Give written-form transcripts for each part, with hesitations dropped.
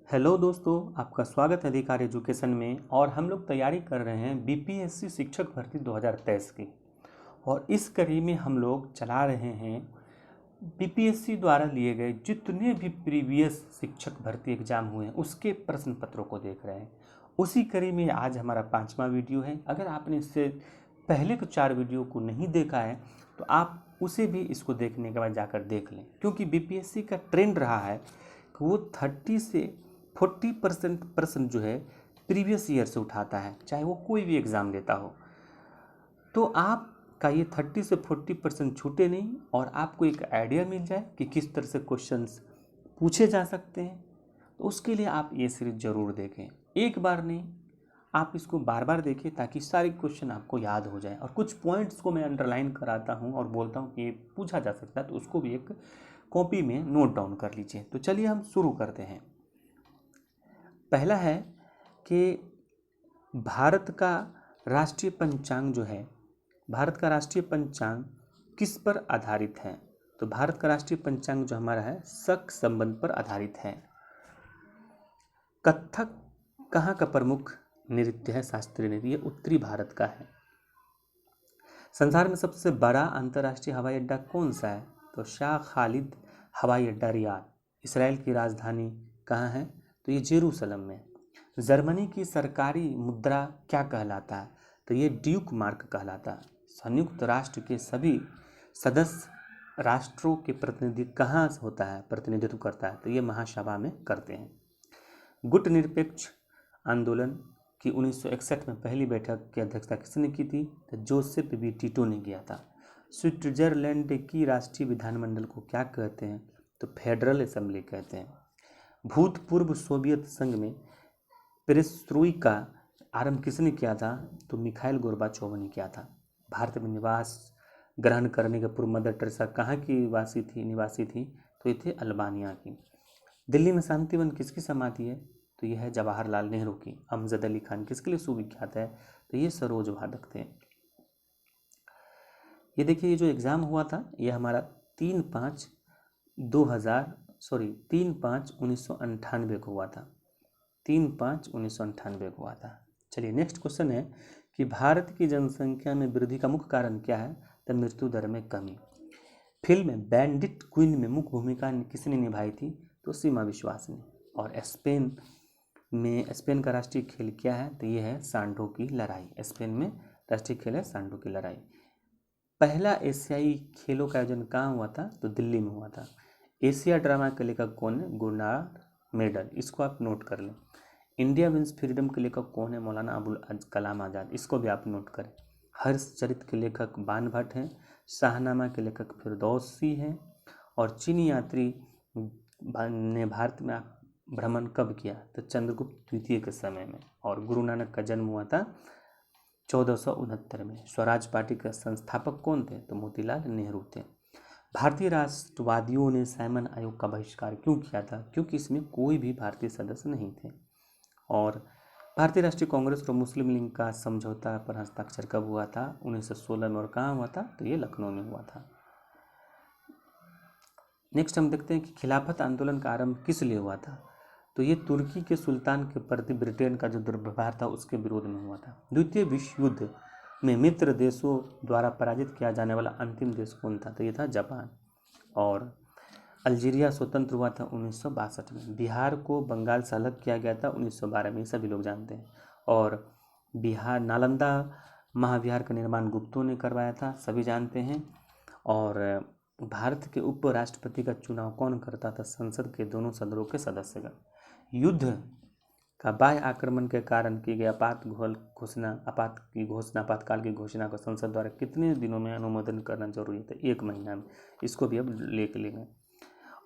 Hello दोस्तों, आपका स्वागत है अधिकार एजुकेशन में। और हम लोग तैयारी कर रहे हैं बीपीएससी शिक्षक भर्ती 2023 की। और इस कड़ी में हम लोग चला रहे हैं बीपीएससी द्वारा लिए गए जितने भी प्रीवियस शिक्षक भर्ती एग्जाम हुए हैं उसके प्रश्न पत्रों को देख रहे हैं। उसी कड़ी में आज हमारा 5वां वीडियो है। अगर आपने इससे पहले के 4 वीडियो को नहीं देखा है तो आप उसे भी इसको देखने के बाद जाकर देख लें, क्योंकि बीपीएससी का ट्रेंड रहा है कि वो 30 से 40% प्रश्न जो है प्रीवियस ईयर से उठाता है, चाहे वो कोई भी एग्ज़ाम देता हो। तो आपका ये 30 से 40% छूटे नहीं और आपको एक आइडिया मिल जाए कि किस तरह से क्वेश्चंस पूछे जा सकते हैं। तो उसके लिए आप ये सीरीज ज़रूर देखें, एक बार नहीं, आप इसको बार बार देखें ताकि सारे क्वेश्चन आपको याद हो जाए। और कुछ पॉइंट्स को मैं अंडरलाइन कराता हूँ और बोलता हूँ कि ये पूछा जा सकता है, तो उसको भी एक कॉपी में नोट डाउन कर लीजिए। तो चलिए हम शुरू करते हैं। पहला है कि भारत का राष्ट्रीय पंचांग जो है, भारत का राष्ट्रीय पंचांग किस पर आधारित है? तो भारत का राष्ट्रीय पंचांग जो हमारा है शक संबंध पर आधारित है। कथक कहाँ का प्रमुख नृत्य है? शास्त्रीय नृत्य, ये उत्तरी भारत का है। संसार में सबसे बड़ा अंतर्राष्ट्रीय हवाई अड्डा कौन सा है? तो शाह खालिद हवाई अड्डा रियाद। इसराइल की राजधानी कहाँ है? तो ये जेरूसलम में। जर्मनी की सरकारी मुद्रा क्या कहलाता है? तो ये ड्यूक मार्क कहलाता है। संयुक्त राष्ट्र के सभी सदस्य राष्ट्रों के प्रतिनिधि कहाँ होता है, प्रतिनिधित्व करता है? तो ये महासभा में करते हैं। गुट निरपेक्ष आंदोलन की 1961 में पहली बैठक की अध्यक्षता किसने की थी? तो जोसेफ बी टिटो ने किया था। स्विट्जरलैंड की राष्ट्रीय विधानमंडल को क्या कहते हैं? तो फेडरल असेंबली कहते हैं। भूतपूर्व सोवियत संघ में पेरेस्ट्रोइका का आरंभ किसने किया था? तो मिखाइल गोर्बाचोव ने किया था। भारत में निवास ग्रहण करने के पूर्व मदर टेरेसा कहाँ की निवासी थी? तो ये थे अल्बानिया की। दिल्ली में शांतिवन किसकी समाधि है? तो यह है जवाहरलाल नेहरू की। अमजद अली खान किसके लिए सुविख्यात है? तो ये सरोज वादक थे। ये देखिए, ये जो एग्ज़ाम हुआ था ये हमारा 3/5/1998 को हुआ था। 3/5/1998 को हुआ था। चलिए नेक्स्ट क्वेश्चन है कि भारत की जनसंख्या में वृद्धि का मुख्य कारण क्या है? तो मृत्यु दर में कमी। फिल्म बैंडिट क्वीन में मुख्य भूमिका किसने निभाई थी? तो सीमा विश्वास ने। और स्पेन का राष्ट्रीय खेल क्या है? तो ये है सांडो की लड़ाई। स्पेन में राष्ट्रीय खेल है सांडो की लड़ाई। पहला एशियाई खेलों का आयोजन कहाँ हुआ था? तो दिल्ली में हुआ था। एशिया ड्रामा के लेखक कौन है? गुरनार मेडल, इसको आप नोट कर लें। इंडिया विंस फ्रीडम के लेखक कौन है? मौलाना अबुल कलाम आज़ाद, इसको भी आप नोट करें। हर्षचरित के लेखक बाण भट्ट हैं। शाहनामा के लेखक फिरदौसी हैं। और चीनी यात्री ने भारत में भ्रमण कब किया? तो चंद्रगुप्त द्वितीय के समय में। और गुरु नानक का जन्म हुआ था 1469 में। स्वराज पार्टी के संस्थापक कौन थे? तो मोतीलाल नेहरू थे। भारतीय राष्ट्रवादियों ने साइमन आयोग का बहिष्कार क्यों किया था? क्योंकि इसमें कोई भी भारतीय सदस्य नहीं थे। और भारतीय राष्ट्रीय कांग्रेस और मुस्लिम लीग का समझौता पर हस्ताक्षर कब हुआ था? 1916 में। और कहाँ हुआ था? तो ये लखनऊ में हुआ था। नेक्स्ट हम देखते हैं कि खिलाफत आंदोलन का आरंभ किस लिए हुआ था? तो ये तुर्की के सुल्तान के प्रति ब्रिटेन का जो दुर्व्यवहार था उसके विरोध में हुआ था। द्वितीय विश्व युद्ध में मित्र देशों द्वारा पराजित किया जाने वाला अंतिम देश कौन था? तो ये था जापान। और अल्जीरिया स्वतंत्र हुआ था 1962 में। बिहार को बंगाल से अलग किया गया था 1912 में, सभी लोग जानते हैं। और बिहार नालंदा महाविहार का निर्माण गुप्तों ने करवाया था, सभी जानते हैं। और भारत के उपराष्ट्रपति का चुनाव कौन करता था? संसद के दोनों सदनों के सदस्यगण। युद्ध का बाह्य आक्रमण के कारण की गई आपातकाल की घोषणा को संसद द्वारा कितने दिनों में अनुमोदन करना जरूरी था? 1 महीना में। इसको भी अब लेके लेंगे।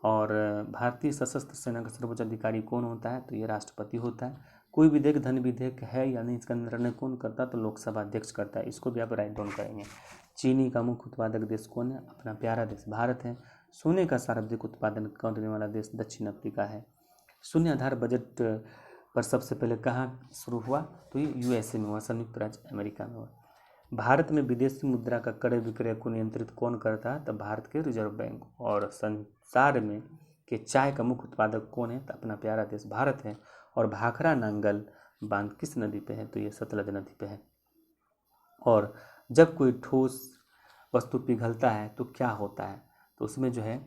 और भारतीय सशस्त्र सेना का सर्वोच्च अधिकारी कौन होता है? तो ये राष्ट्रपति होता है। कोई विधेयक धन विधेयक है या नहीं, इसका निर्णय कौन करता है? तो लोकसभा अध्यक्ष करता है। इसको भी आप राइट डाउन करेंगे। चीनी का मुख्य उत्पादक देश कौन है? अपना प्यारा देश भारत है। सोने का सर्वाधिक उत्पादन करने वाला देश दक्षिण अफ्रीका है। शून्य आधार बजट पर सबसे पहले कहाँ शुरू हुआ? तो ये यूएसए में हुआ, संयुक्त राज्य अमेरिका में हुआ। भारत में विदेशी मुद्रा का क्रय विक्रय को नियंत्रित कौन करता है? तो भारत के रिजर्व बैंक। और संसार में कि चाय का मुख्य उत्पादक कौन है, तो अपना प्यारा देश भारत है। और भाखड़ा नांगल बांध किस नदी पे है, तो ये सतलज नदी पे है। और जब कोई ठोस वस्तु पिघलता है तो क्या होता है, तो उसमें जो है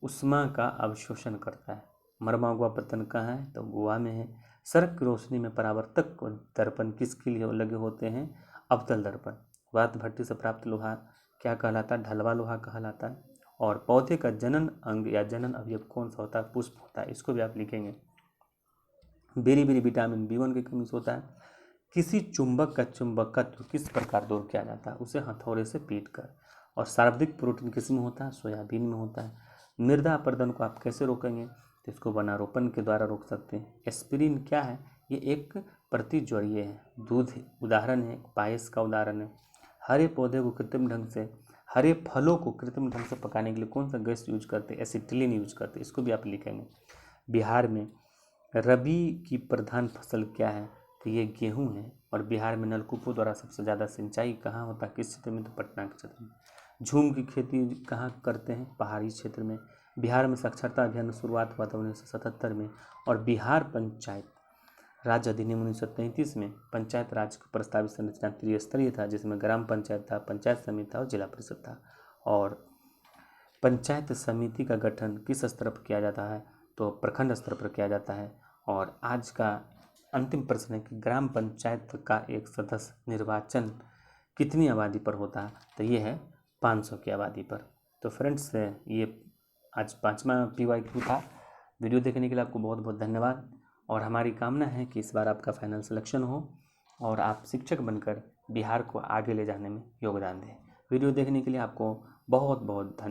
उष्मा का अवशोषण करता है। मरमा गोवा पतन कहाँ है, तो गोवा में है। सड़क की रोशनी में परावर्तक दर्पण किसके लिए लगे होते हैं, अवतल दर्पण। वात भट्टी से प्राप्त लोहा क्या कहलाता है, ढलवा लोहा कहलाता है। और पौधे का जनन अंग या जनन अवयव कौन सा होता है, पुष्प होता है, इसको भी आप लिखेंगे। बेरी बेरी विटामिन B1 की कमी से होता है। किसी चुंबक का चुंबकत्व किस प्रकार दूर किया जाता है, उसे हथौड़े से पीट कर। और सर्वाधिक प्रोटीन किस में होता है, सोयाबीन में होता है। मृदा अपरदन को आप कैसे रोकेंगे, तो इसको वनारोपण के द्वारा रोक सकते हैं। एस्पिरिन क्या है, ये एक प्रतिज्वरीय है। दूध उदाहरण है, पायस का उदाहरण है। हरे पौधे को कृत्रिम ढंग से, हरे फलों को कृत्रिम ढंग से पकाने के लिए कौन सा गैस यूज करते हैं, एसिटिलीन यूज करते हैं, इसको भी आप लिखेंगे। बिहार में रबी की प्रधान फसल क्या है, तो ये गेहूं है। और बिहार में नलकूपों द्वारा सबसे ज़्यादा सिंचाई कहाँ होता है, किस क्षेत्र में, तो पटना के क्षेत्र में। झूम की खेती कहाँ करते हैं, पहाड़ी क्षेत्र में। बिहार में साक्षरता अभियान शुरुआत हुआ था 1977 में। और बिहार पंचायत राज अधिनियम 1933 में पंचायत राज की प्रस्तावित संरचना त्रिस्तरीय था, जिसमें ग्राम पंचायत था, पंचायत समिति था और जिला परिषद था। और पंचायत समिति का गठन किस स्तर पर किया जाता है, तो प्रखंड स्तर पर किया जाता है। और आज का अंतिम प्रश्न है कि ग्राम पंचायत का एक सदस्य निर्वाचन कितनी आबादी पर होता है, तो ये है 500 की आबादी पर। तो फ्रेंड्स, ये आज 5वां PYQ था। वीडियो देखने के लिए आपको बहुत बहुत धन्यवाद। और हमारी कामना है कि इस बार आपका फाइनल सिलेक्शन हो और आप शिक्षक बनकर बिहार को आगे ले जाने में योगदान दें। वीडियो देखने के लिए आपको बहुत बहुत धन्यवाद।